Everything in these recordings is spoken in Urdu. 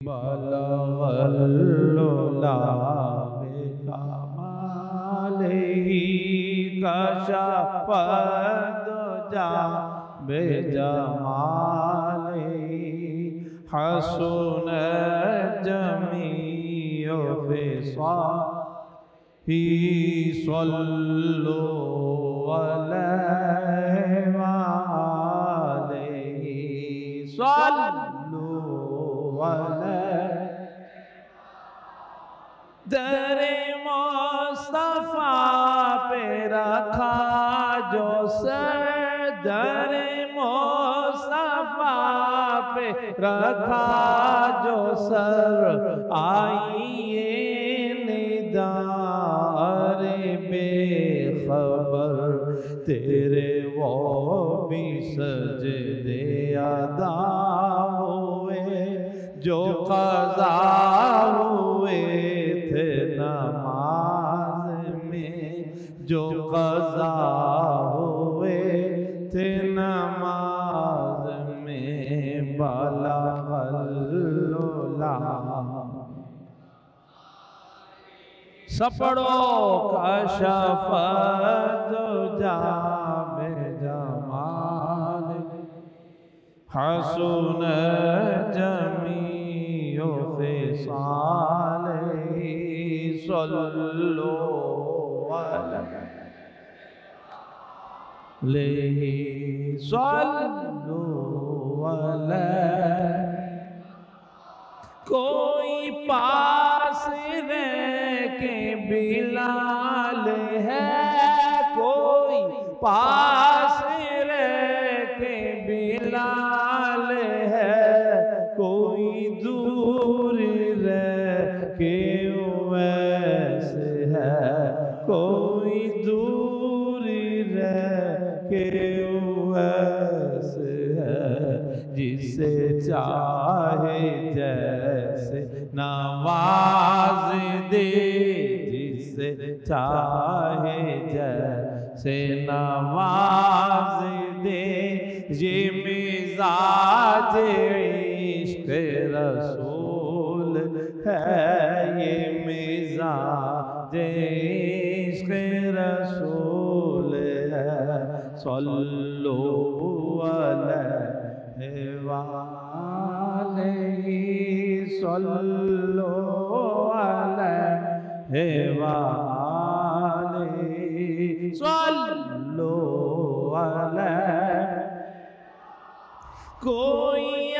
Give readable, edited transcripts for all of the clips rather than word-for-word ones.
بلغ العلا بكماله كشف الدجى بجماله حسن جميع خصاله صلوا عليه وآله صلوا عليه در مصطفیٰ پہ رکھا جو سر در مصطفیٰ پہ رکھا جو سر آئیے ندار بے خبر تیرے وہ بھی سجدے ادا ہوئے جو قضا ہوئے تھے نماز میں جو قضا ہوئے تھے نماز میں بلغ العلا سپڑو کشف الدجى بجمال حسن جميع خصاله صلوا عليه صلوا عليه کوئی پاس رہ کے بلال ہے کوئی پاس رہ کے بلال ہے کوئی دور رہ کے اویس ہے کوئی دور رہ کے اویس ہے جسے چاہے جیسے نواز دے جسے چاہے جیسے نواز دے یہ مزاج عشق رسول ہے یہ مزاج عشق رسول ہے صلوا علیہ وآلہ صلوا علیہ وآلہ صلوا علیہ کوئی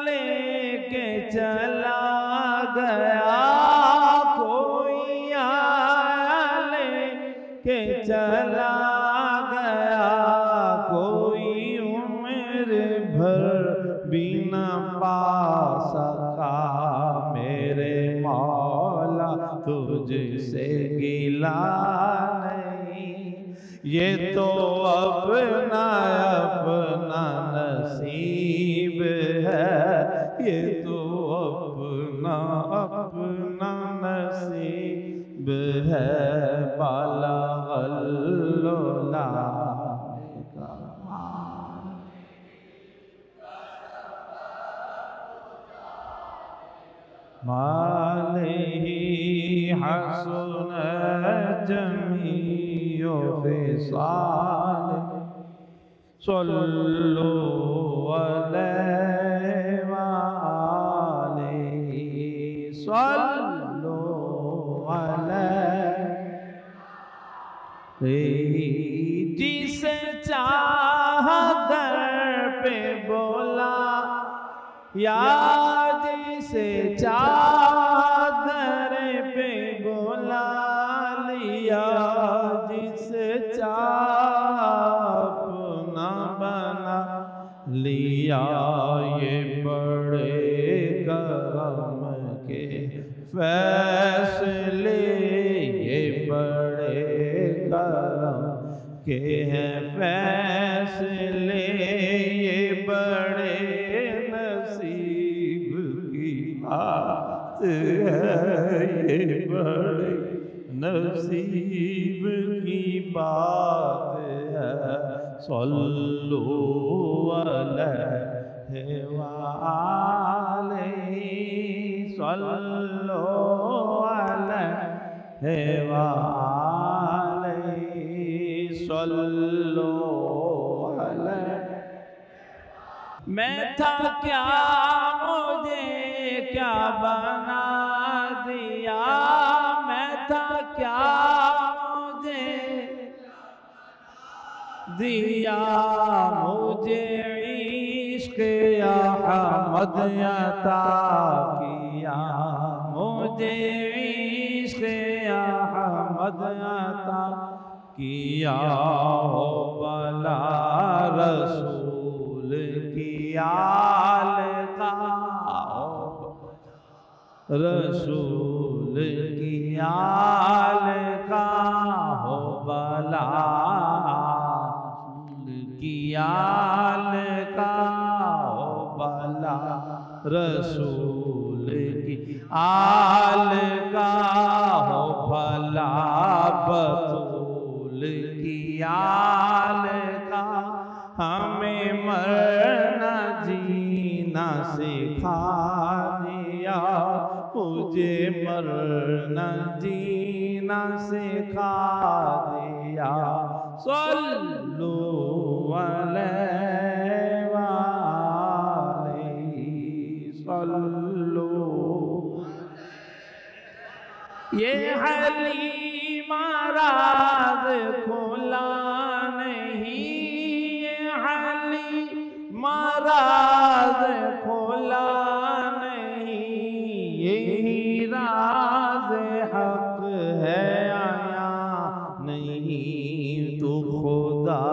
لے کے چلا گیا کوئی لے کے چلا گیا کوئی عمر بھر بھی نہ پا سکا میرے مولا تجھ سے گلا نہیں یہ تو اپنا اپنا نصیب ہے یہ تو اپنا اپنا نصیب ہے بلغ العلا مالہ حسن جمیع خصاله صلوا علیہ وآلہ صلوا علیہ جسے چاہا در پہ بولا یا جسے چادر پہ بولا لیا جسے اپنا بنا لیا یہ بڑے کرم کے فیصلے یہ بڑے کرم کے ہیں فیصلے یہ بڑے نصیب کی بات ہے یہ بڑے نصیب کی بات ہے صلوا علیہ وآلہ صلو علیہ وآلہ صلو علیہ. میں تھا کیا مجھے کیا بنا دیا، میں تھا کیا مجھے دیا، مجھے عشق احمد عطا کیا، مجھے عشق احمد عطا کیا. ہو بلا رسول کی آل کا، رسول کی آل کا ہو بلا، رسول کی آل کا ہو بلا، رسول کی آل کا ہو بھلا، بطول کی آل کا ہمیں مرنا جینا سکھا دیا، مجھے مرنا جینا سکھا دیا. صلو علیہ وآلہ صلو. یہ حلیم راز کھلا نہیں، یہ حلیم راز کھلا نہیں، یہی راز حق ہے آیا نہیں. تو خدا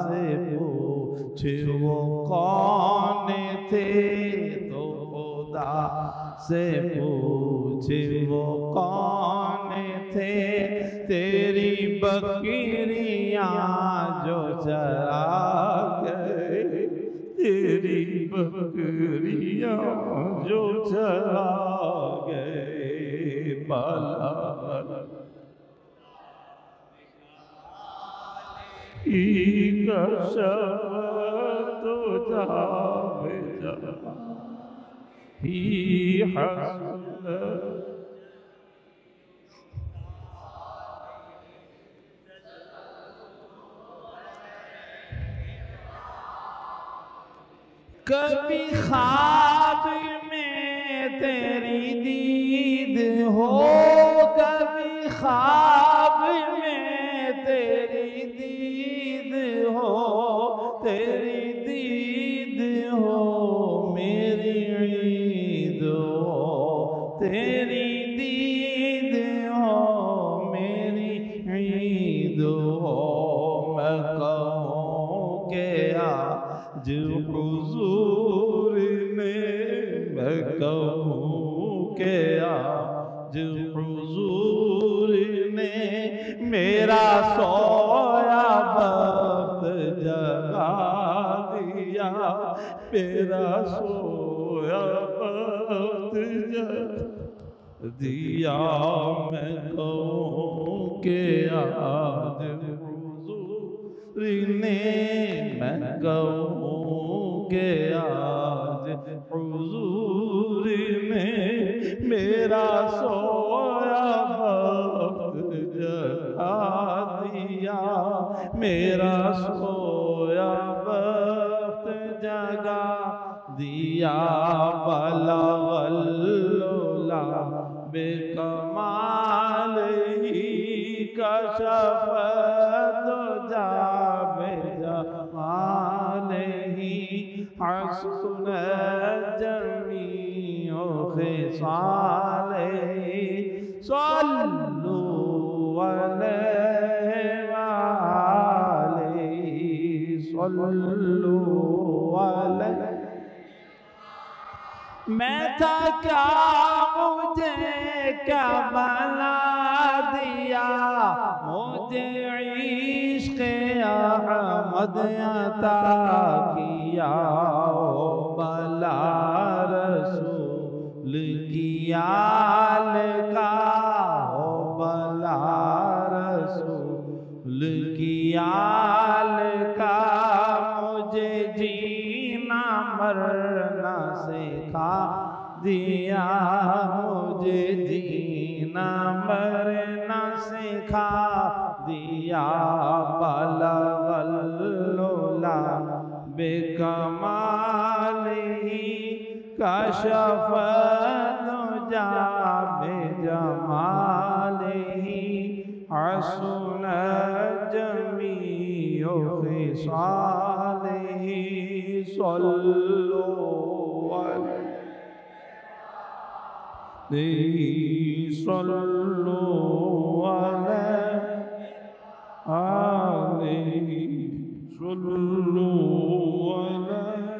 سے پوچھ وہ کون تھے، تو خدا سے پوچھ وہ کون تھے، تیری بکریاں جو چرا گئے، تیری بکریاں جو چرا گئے. بالا کشف تو جا بجا ہی حسن. کبھی خواب میں تیری دید ہو، کبھی خواب میں تیری دید ہو، تیری دید ہو میری عید ہو، تیری دید ہو میری عید ہو. میں کہوں کہ آج حضور نے، میں کہوں کہ آج حضور نے میرا سویا وقت جگا دیا، میرا سویا وقت جگا دیا. میں کہوں کہ آج حضور نے، میں کہوں کہ آج حضور نے میرا سویا وقت جگا دیا، میرا سویا وقت جگا دیا. بلغ العلا بکمال ہی کشف الدجا بجمال ہی، حسن جمیع خصالہ. صلو علیہ وآلہ صلو علیہ. میں تھا کیا مجھے کیا بنا دیا، مجھے عشق احمد عطا کیا. بلا رسول کی آل کا، بلا رسول کی آل کا مجھے جینا مرنا سکھا دیا مجھے جینا مرنا سکھا دیا بلغ العلا بکمالہ کشف الدجا بجمالہ حسن جمیع خصالہ صلوا علیہ صلوا علیہ صلوا علیہ